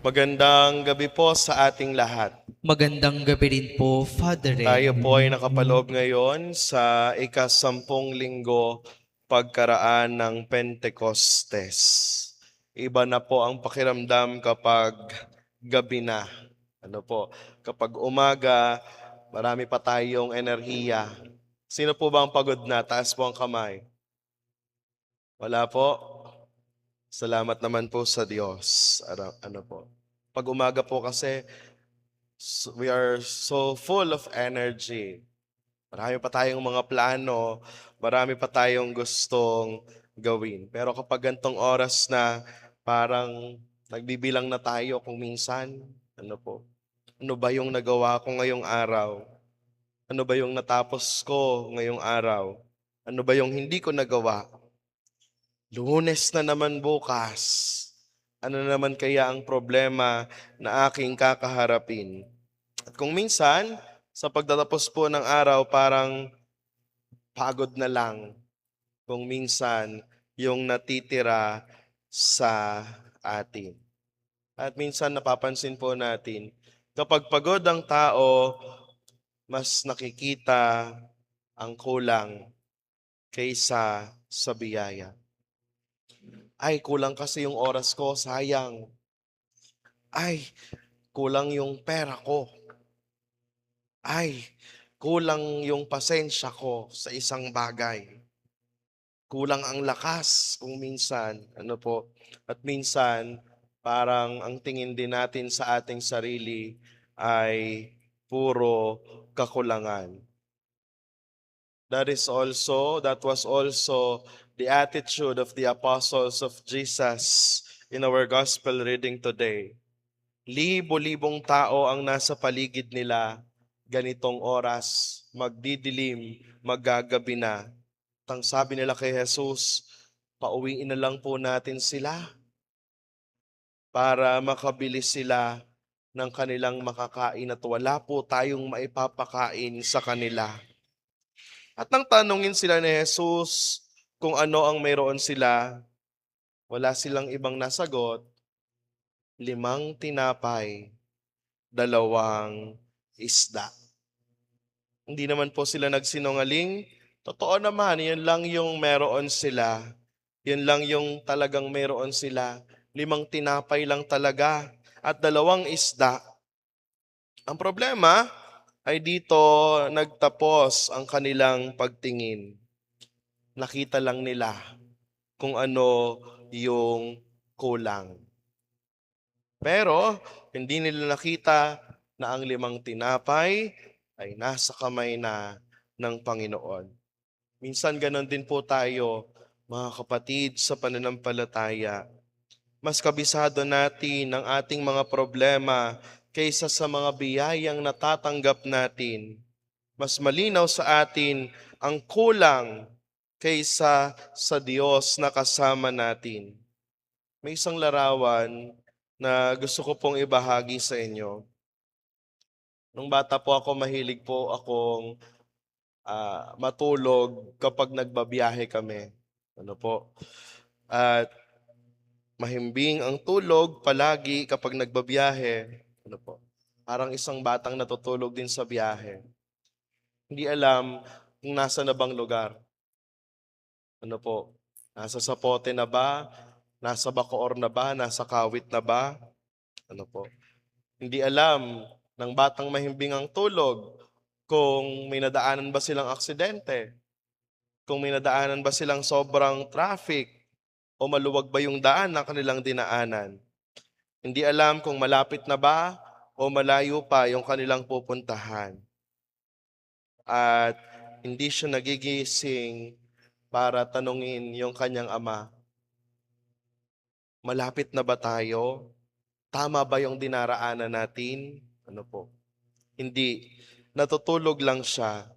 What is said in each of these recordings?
Magandang gabi po sa ating lahat. Magandang gabi rin po, Father Tayo Ren. po ay nakapaloob ngayon sa ika-10 linggo pagkaraan ng Pentecostes. Iba na po ang pakiramdam kapag gabi na. Kapag umaga, marami pa tayong enerhiya. Sino po ba ang pagod na? Taas po ang kamay. Wala po? Salamat naman po sa Diyos. Pag umaga po kasi, we are so full of energy. Marami pa tayong mga plano, marami pa tayong gustong gawin. Pero kapag gantong oras na, parang nagbibilang na tayo kung minsan, ano ba yung nagawa ko ngayong araw? Ano ba yung natapos ko ngayong araw? Ano ba yung hindi ko nagawa? Lunes na naman bukas. Ano naman kaya ang problema na aking kakaharapin? At kung minsan, sa pagtatapos po ng araw, parang pagod na lang. Kung minsan, yung natitira sa atin. At minsan napapansin po natin, kapag pagod ang tao, mas nakikita ang kulang kaysa sa biyaya. Ay, kulang kasi yung oras ko, sayang. Ay, kulang yung pera ko. Ay, kulang yung pasensya ko sa isang bagay. Kulang ang lakas kung minsan, At minsan, parang ang tingin din natin sa ating sarili ay puro kakulangan. That was also the attitude of the apostles of Jesus in our gospel reading today. Libo-libong tao ang nasa paligid nila ganitong oras, magdidilim, maggagabi na. Tang sabi nila kay Jesus, pauwiin na lang po natin sila para makabili sila ng kanilang makakain at wala po tayong maipapakain sa kanila. At nang tanungin sila ni Jesus kung ano ang mayroon sila, wala silang ibang nasagot, 5 tinapay, 2 isda. Hindi naman po sila nagsinungaling. Totoo naman, yun lang yung meron sila. Yun lang yung talagang meron sila. 5 tinapay lang talaga at 2 isda. Ang problema ay dito nagtapos ang kanilang pagtingin. Nakita lang nila kung ano yung kulang. Pero hindi nila nakita na ang 5 tinapay ay nasa kamay na ng Panginoon. Minsan ganon din po tayo, mga kapatid, sa pananampalataya. Mas kabisado natin ang ating mga problema kaysa sa mga biyayang natatanggap natin. Mas malinaw sa atin ang kulang kaysa sa Diyos na kasama natin. May isang larawan na gusto ko pong ibahagi sa inyo. Nung bata po ako, mahilig po akong matulog kapag nagbabiyahe kami. At mahimbing ang tulog palagi kapag nagbabiyahe. Parang isang batang natutulog din sa biyahe. Hindi alam kung nasa na bang lugar. Nasa Sapote na ba? Nasa Bacoor na ba? Nasa Kawit na ba? Hindi alam ng batang mahimbing ang tulog kung may nadaanan ba silang aksidente, kung may nadaanan ba silang sobrang traffic, o maluwag ba yung daan na kanilang dinaanan. Hindi alam kung malapit na ba o malayo pa yung kanilang pupuntahan. At hindi siya nagigising para tanungin yung kanyang ama, malapit na ba tayo? Tama ba yung dinaraanan natin? Hindi. Natutulog lang siya.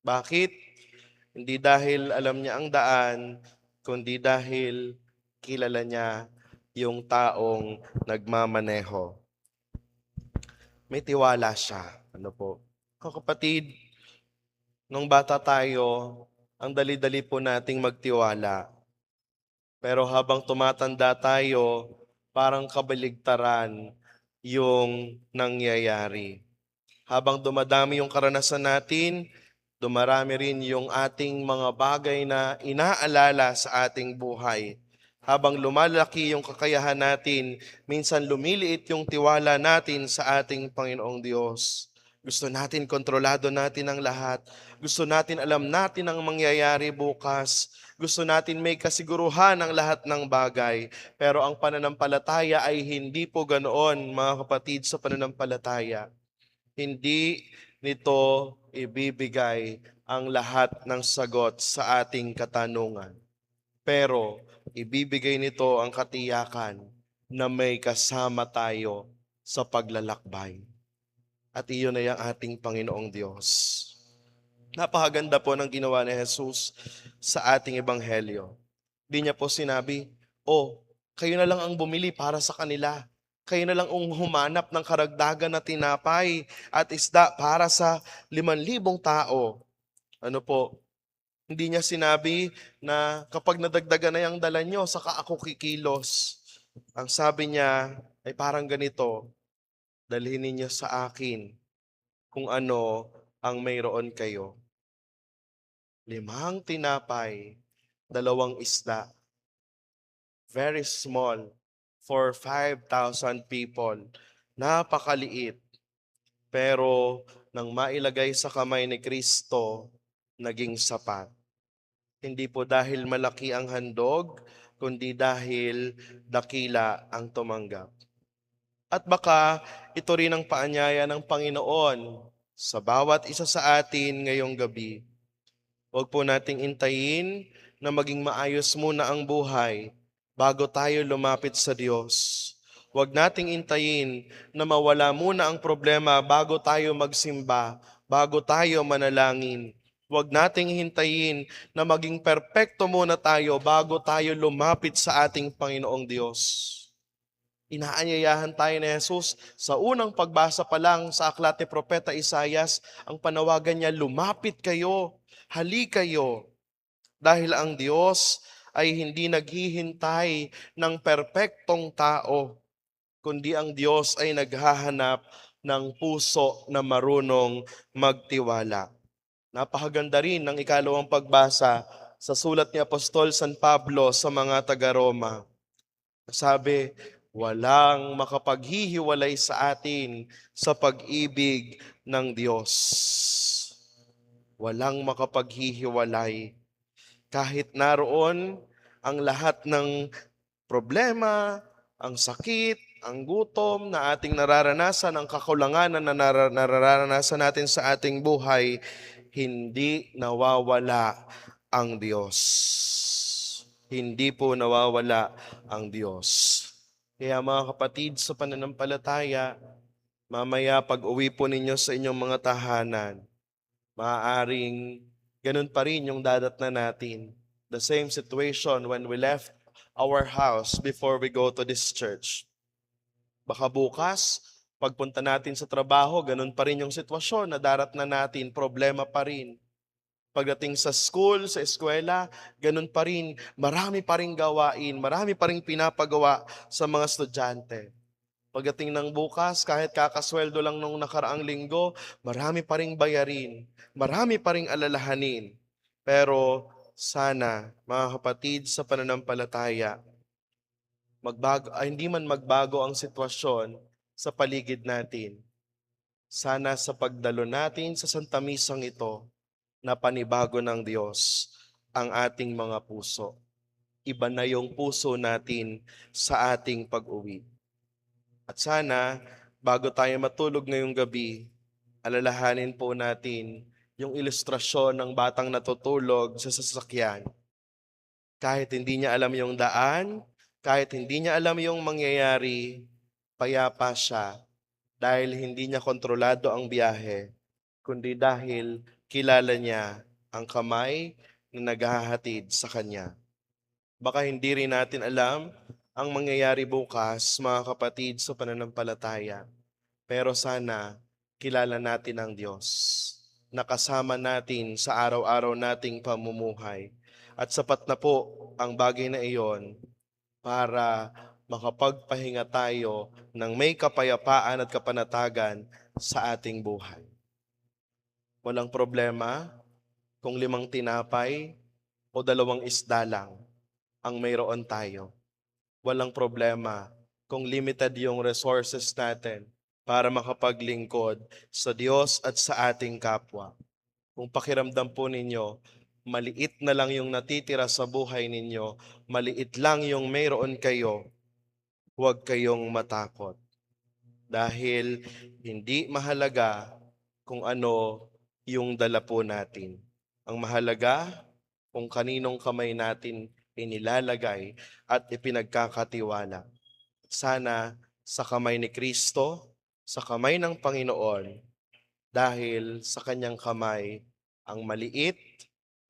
Bakit? Hindi dahil alam niya ang daan, kundi dahil kilala niya yung taong nagmamaneho. May tiwala siya. Kapatid, nung bata tayo, ang dali-dali po nating magtiwala. Pero habang tumatanda tayo, parang kabaligtaran. yung nangyayari. Habang dumadami yung karanasan natin, dumarami rin yung ating mga bagay na inaalala sa ating buhay. Habang lumalaki yung kakayahan natin, minsan lumiliit yung tiwala natin sa ating Panginoong Diyos. Gusto natin kontrolado natin ang lahat. Gusto natin alam natin ang mangyayari bukas. Gusto natin may kasiguruhan ang lahat ng bagay. Pero ang pananampalataya ay hindi po ganoon, mga kapatid, sa pananampalataya. Hindi nito ibibigay ang lahat ng sagot sa ating katanungan. Pero ibibigay nito ang katiyakan na may kasama tayo sa paglalakbay. At iyon ay ang ating Panginoong Diyos. Napakaganda po ng ginawa ni Jesus sa ating ebanghelyo. Di niya po sinabi, "Oh, kayo na lang ang bumili para sa kanila. Kayo na lang ang humanap ng karagdagan na tinapay at isda para sa 5,000 tao." Ano po, hindi niya sinabi na kapag nadagdagan na yung dala nyo, saka ako kikilos. Ang sabi niya ay parang ganito, dalhin ninyo sa akin kung ano ang mayroon kayo. 5 tinapay, 2 isda. Very small for 5,000 people. Napakaliit. Pero nang mailagay sa kamay ni Kristo, naging sapat. Hindi po dahil malaki ang handog, kundi dahil dakila ang tumanggap. At baka ito rin ang paanyaya ng Panginoon sa bawat isa sa atin ngayong gabi. Huwag po nating intayin na maging maayos muna ang buhay bago tayo lumapit sa Diyos. Huwag nating intayin na mawala muna ang problema bago tayo magsimba, bago tayo manalangin. Huwag nating hintayin na maging perpekto muna tayo bago tayo lumapit sa ating Panginoong Diyos. Inaanyayahan tayo ni Jesus sa unang pagbasa pa lang sa aklat ni Propeta Isaias, ang panawagan niya, lumapit kayo, hali kayo. Dahil ang Diyos ay hindi naghihintay ng perpektong tao, kundi ang Diyos ay naghahanap ng puso na marunong magtiwala. Napakaganda rin ng ikalawang pagbasa sa sulat ni Apostol San Pablo sa mga taga-Roma. Sabi, walang makapaghihiwalay sa atin sa pag-ibig ng Diyos. Walang makapaghihiwalay. Kahit naroon ang lahat ng problema, ang sakit, ang gutom na ating nararanasan, ang kakulangan na nararanasan natin sa ating buhay, hindi nawawala ang Diyos. Hindi po nawawala ang Diyos. Kaya mga kapatid sa pananampalataya, mamaya pag uwi po ninyo sa inyong mga tahanan, maaaring ganun pa rin yung dadatnan natin. The same situation when we left our house before we go to this church. Baka bukas, pagpunta natin sa trabaho, ganun pa rin yung sitwasyon na daratnan natin, problema pa rin. Pagdating sa school, sa eskwela, ganun pa rin. Marami pa rin gawain, marami pa rin pinapagawa sa mga estudyante. Pagdating ng bukas, kahit kakasweldo lang nung nakaraang linggo, marami pa ring bayarin, marami pa ring alalahanin. Pero sana, mga kapatid sa pananampalataya, hindi man magbago ang sitwasyon sa paligid natin. Sana sa pagdalo natin sa Santa Misang ito, na panibago ng Diyos ang ating mga puso. Iba na yung puso natin sa ating pag-uwi. At sana, bago tayo matulog ngayong gabi, alalahanin po natin yung ilustrasyon ng batang natutulog sa sasakyan. Kahit hindi niya alam yung daan, kahit hindi niya alam yung mangyayari, payapa siya dahil hindi niya kontrolado ang biyahe, kundi dahil kilala niya ang kamay na naghahatid sa kanya. Baka hindi rin natin alam ang mangyayari bukas, mga kapatid, sa pananampalataya. Pero sana kilala natin ang Diyos, nakasama natin sa araw-araw nating pamumuhay. At sapat na po ang bagay na iyon para makapagpahinga tayo ng may kapayapaan at kapanatagan sa ating buhay. Walang problema kung 5 tinapay o 2 isda lang ang mayroon tayo. Walang problema kung limited yung resources natin para makapaglingkod sa Diyos at sa ating kapwa. Kung pakiramdam po ninyo, maliit na lang yung natitira sa buhay ninyo, maliit lang yung mayroon kayo, huwag kayong matakot. Dahil hindi mahalaga kung ano yung dala po natin. Ang mahalaga kung kaninong kamay natin inilalagay at ipinagkakatiwala. Sana sa kamay ni Kristo, sa kamay ng Panginoon, dahil sa kanyang kamay, ang maliit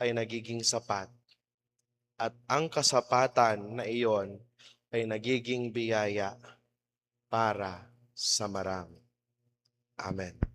ay nagiging sapat. At ang kasapatan na iyon ay nagiging biyaya para sa marami. Amen.